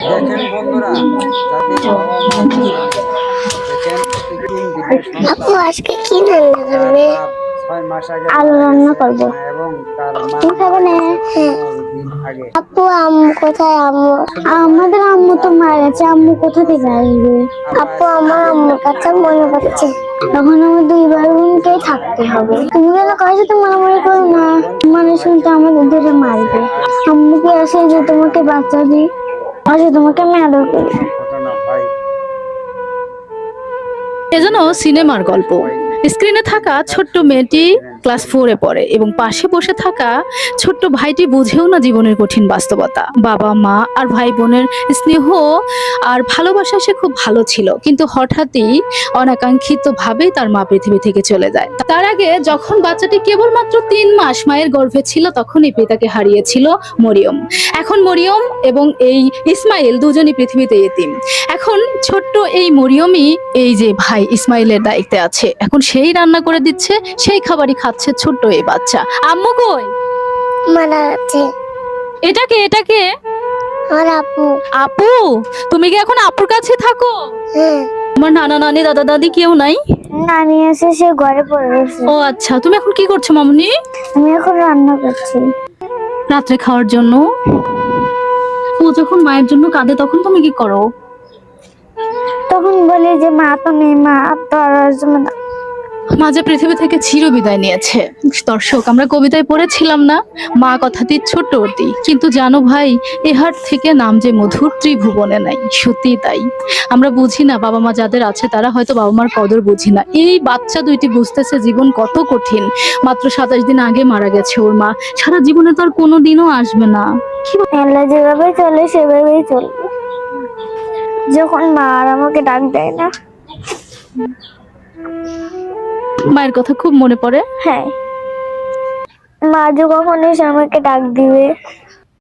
দেখেন বন্ধুরা, যাদের বাবা মা অসুস্থ, দেখেন তিন দিনের আপু সন্তান, আজকে কি রান্না তার করবে? বাপ ৬ মাস আগে আলু মারা রান্না গেছে করবো। এবং তার মা তুমি খাবে মারা না? গেছে হ্যাঁ। ১৫ দিন আগে। আপু আম্মু কোথায়? আম্মু ছোট ভাই আমাদের আম্মু তো মারা তারপর গেছে, বোন আম্মু কোথা থেকে আছে, আসবে? আব্বা আপু আছে, আমার আম্মুর কাছে মনে পড়ছে, তখন আমার দুই ভাই বোনকেই থাকতে হবে। তুমি যেন কার সাথে মারামারি করো না, বোন ছোট মানে শুনতে ভাইকে আমাদের দেখতে ধরে ভালো বাসে। মারবে। আর আম্মুকে আসে যে তোমাকে বাচ্চা দিই, আসে তোমাকে আমি আদর করি। সব ঘটনা হয় এ যেন টিভিতে সিনেমার তারপরে গল্প। সবাই স্ক্রিনে থাকা দেখার ছোট্ট সুযোগ মেয়েটি পেয়েছিলেন ক্লাস 4-এ বন্ধুরা। পড়ে এবং পাশে বসে থাকা ছোট্ট ভাইটি বুঝেও না জীবনের কঠিন বাস্তবতা। বাবা মা আর ভাই বোনের স্নেহ আর ভালোবাসা সে খুব ভালো ছিল, কিন্তু হঠাৎই অনাকাঙ্ক্ষিত ভাবে তার মা পৃথিবী থেকে চলে যায়। তার আগে যখন বাচ্চাটি কেবলমাত্র 3 মাস মায়ের গর্ভে ছিল, তখনই পিতাকে হারিয়েছিল মরিয়ম। এখন মরিয়ম এবং এই ইসমাইল দুজনই পৃথিবীতে এতিম। এখন ছোট্ট এই মরিয়মই এই যে ভাই ইসমাইলের দায়িত্বে আছে। এখন সেই রান্না করে দিচ্ছে, সেই খাবারই খাচ্ছে ছোট্ট এই বাচ্চা। আম্মু কই? মারা গেছে এটাকে আমার আপু। আপু, তুমি কি এখন আপুর কাছে থাকো? হ্যাঁ। আমার নানা নানি দাদা দাদি কেউ নাই? নানি এসে সে ঘরে পড়ে গেছে। ও আচ্ছা, তুমি এখন কি করছো মামুনি? আমি এখন রান্না করছি। রাত্রে খাওয়ার জন্য। ও যখন মায়ের জন্য কাঁদে তখন তুমি কি করো? তখন বলি যে মা তো নেই, মা তো আর আসবে না। মা যে পৃথিবী থেকে চির বিদায় নিয়েছে। দর্শক, আমরা কবিতায় পড়েছিলাম না, মা কথাটি ছোট্ট অতি, কিন্তু জানো ভাই, এহার থেকে নাম যে মধুর ত্রিভুবনে নাই। সত্যি তাই, আমরা বুঝি না, বাবা মা যাদের আছে তারা হয়তো বাবা মার কদর বুঝি না। এই বাচ্চা দুইটি বুঝতেছে জীবন কত কঠিন। মাত্র 27 দিন আগে মারা গেছে ওর মা, সারা জীবনে তো আর কোনোদিনও আসবে না। আল্লাহ যেভাবে চলে সেভাবেই চলবে। যখন মা আর আমাকে ডাক দেয় না। মায়ের কথা খুব মনে পড়ে। হ্যাঁ, মা যে কখন এসে আমাকে ডাক দিবে।